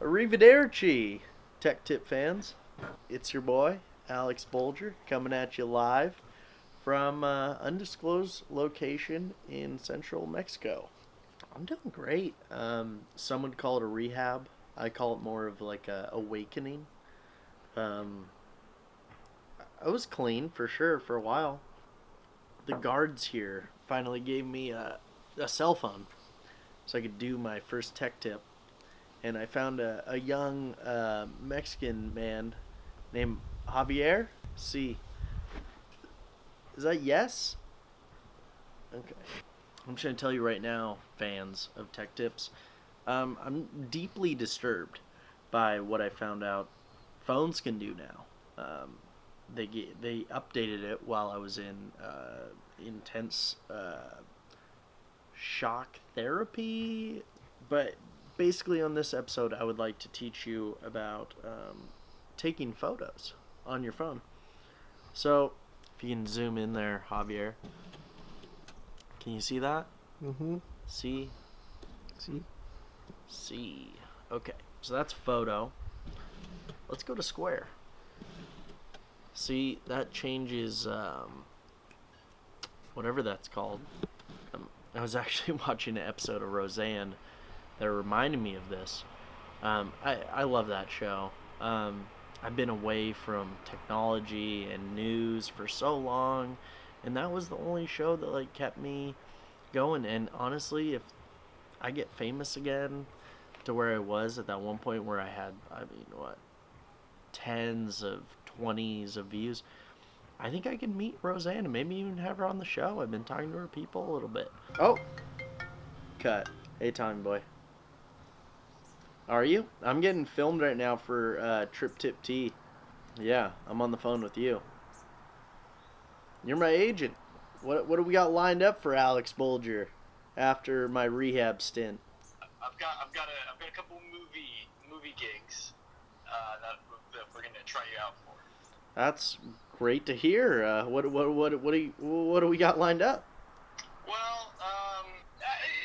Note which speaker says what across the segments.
Speaker 1: Arrivederci, Tech Tip fans. It's your boy, Alex Bolger, coming at you live from undisclosed location in central Mexico. I'm doing great. Some would call it a rehab. I call it more of like a awakening. Um, I was clean for sure for a while. The guards here finally gave me a cell phone so I could do my first tech tip. And I found a young Mexican man named Javier. See, is that yes? Okay. I'm just going to tell you right now, fans of Tech Tips, I'm deeply disturbed by what I found out phones can do now. They updated it while I was in intense shock therapy, but basically on this episode I would like to teach you about taking photos on your phone. So if you can zoom in there, Javier, can you see that?
Speaker 2: Mm-hmm.
Speaker 1: See?
Speaker 2: See?
Speaker 1: See. Okay, so that's photo. Let's go to square. See, that changes whatever that's called. I was actually watching an episode of Roseanne that reminded me of this. I love that show. I've been away from technology and news for so long, and that was the only show that like kept me going. And honestly, if I get famous again to where I was at that one point where I had, I mean, what, tens of 20s of views, I think I can meet Roseanne and maybe even have her on the show. I've been talking to her people a little bit. Oh, cut. Hey, Tommy boy. Are you? I'm getting filmed right now for Trip Tip T. Yeah, I'm on the phone with you. You're my agent. What do we got lined up for Alex Bolger after my rehab stint?
Speaker 3: I've got a couple movie gigs that we're gonna try you out for.
Speaker 1: That's great to hear. What do we got lined up?
Speaker 3: Well,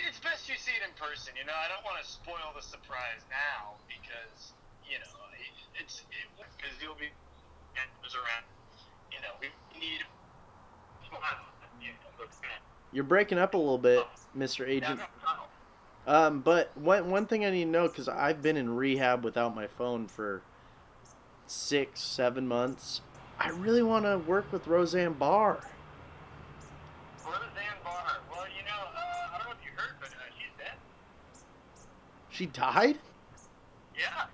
Speaker 3: it's best you see it in person. You know, I don't want to spoil the surprise now because because you'll be around. You know, we need.
Speaker 1: You're breaking up a little bit, Mr. Agent. But one thing I need to know, because I've been in rehab without my phone for 6-7 months. I really want to work with Roseanne Barr.
Speaker 3: Roseanne Barr. Well, I don't know if you heard, but she's dead.
Speaker 1: She died?
Speaker 3: Yeah.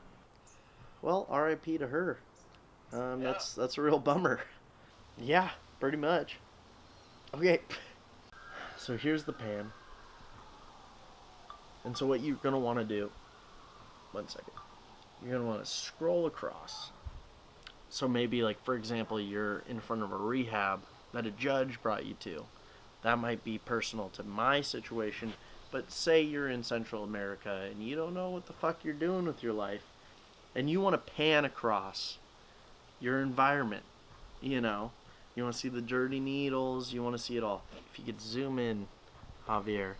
Speaker 1: Well, R.I.P. to her.
Speaker 3: Yeah.
Speaker 1: That's a real bummer. Yeah, pretty much. Okay. So here's the pan. And so what you're going to want to do, one second, you're going to want to scroll across. So maybe, like, for example, you're in front of a rehab that a judge brought you to. That might be personal to my situation, but say you're in Central America and you don't know what the fuck you're doing with your life, and you want to pan across your environment, you know. You want to see the dirty needles, you want to see it all. If you could zoom in, Javier.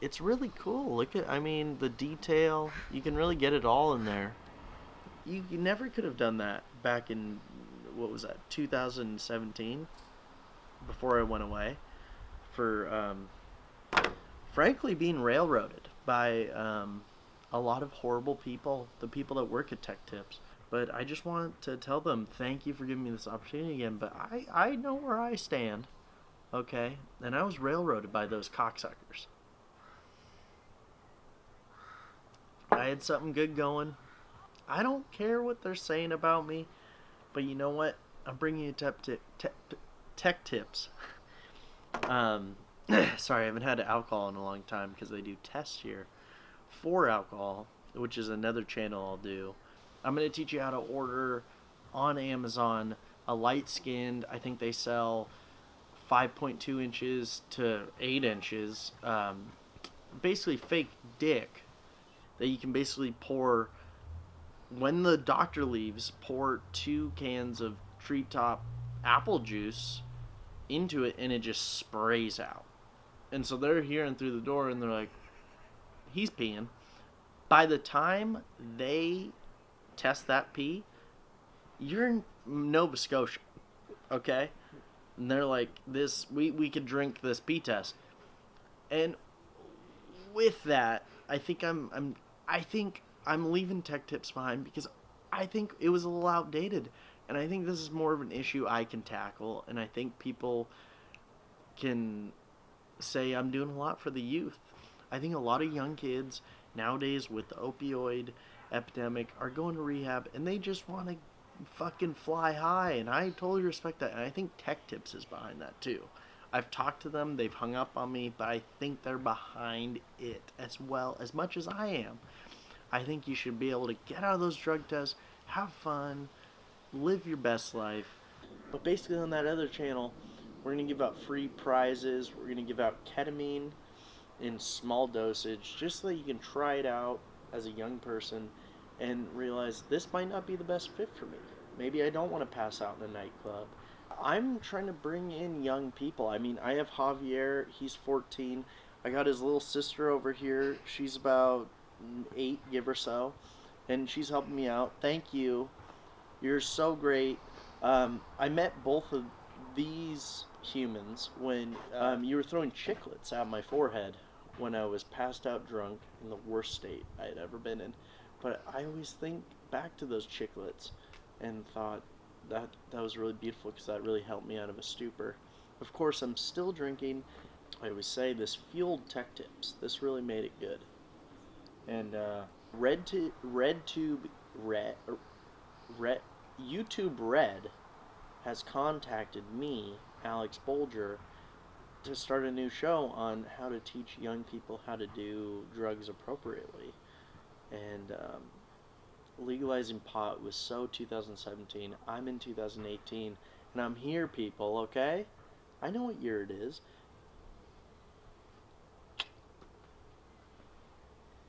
Speaker 1: It's really cool. Look at, the detail. You can really get it all in there. You never could have done that back in, 2017? Before I went away. For, frankly, being railroaded by a lot of horrible people. The people that work at Tech Tips. But I just want to tell them, thank you for giving me this opportunity again. But I know where I stand. Okay? And I was railroaded by those cocksuckers. I had something good going. I don't care what they're saying about me, but you know what? I'm bringing you tech tips. Sorry, I haven't had alcohol in a long time because they do tests here for alcohol, which is another channel I'll do. I'm going to teach you how to order on Amazon a light-skinned, I think they sell 5.2 inches to 8 inches, basically fake dick that you can basically pour, when the doctor leaves, pour 2 cans of treetop apple juice into it and it just sprays out. And so they're hearing through the door and they're like, he's peeing. by the time they test that pee, you're in Nova Scotia, okay? And they're like, we could drink this pee test. And with that, I think I'm leaving tech tips behind because I think it was a little outdated. And I think this is more of an issue I can tackle, and I think people can say I'm doing a lot for the youth. I think a lot of young kids nowadays with the opioid epidemic are going to rehab and they just want to fucking fly high, and I totally respect that. And I think Tech Tips is behind that too. I've talked to them, they've hung up on me, but I think they're behind it as well as much as I am. I think you should be able to get out of those drug tests, have fun, live your best life. But basically, on that other channel, we're going to give out free prizes. We're going to give out ketamine in small dosage just so that you can try it out as a young person and realize this might not be the best fit for me. Maybe I don't want to pass out in a nightclub. I'm trying to bring in young people. I mean, I have Javier, he's 14. I got his little sister over here. She's about 8, give or so. And she's helping me out. Thank you. You're so great. I met both of these humans when you were throwing chiclets at my forehead when I was passed out drunk in the worst state I had ever been in. But I always think back to those chiclets and thought that was really beautiful because that really helped me out of a stupor. Of course, I'm still drinking. I always say this fueled Tech Tips. This really made it good. And Red, Red, YouTube Red has contacted me, Alex Bolger, to start a new show on how to teach young people how to do drugs appropriately. And legalizing pot was so 2017. I'm in 2018, and I'm here, people, okay? I know what year it is.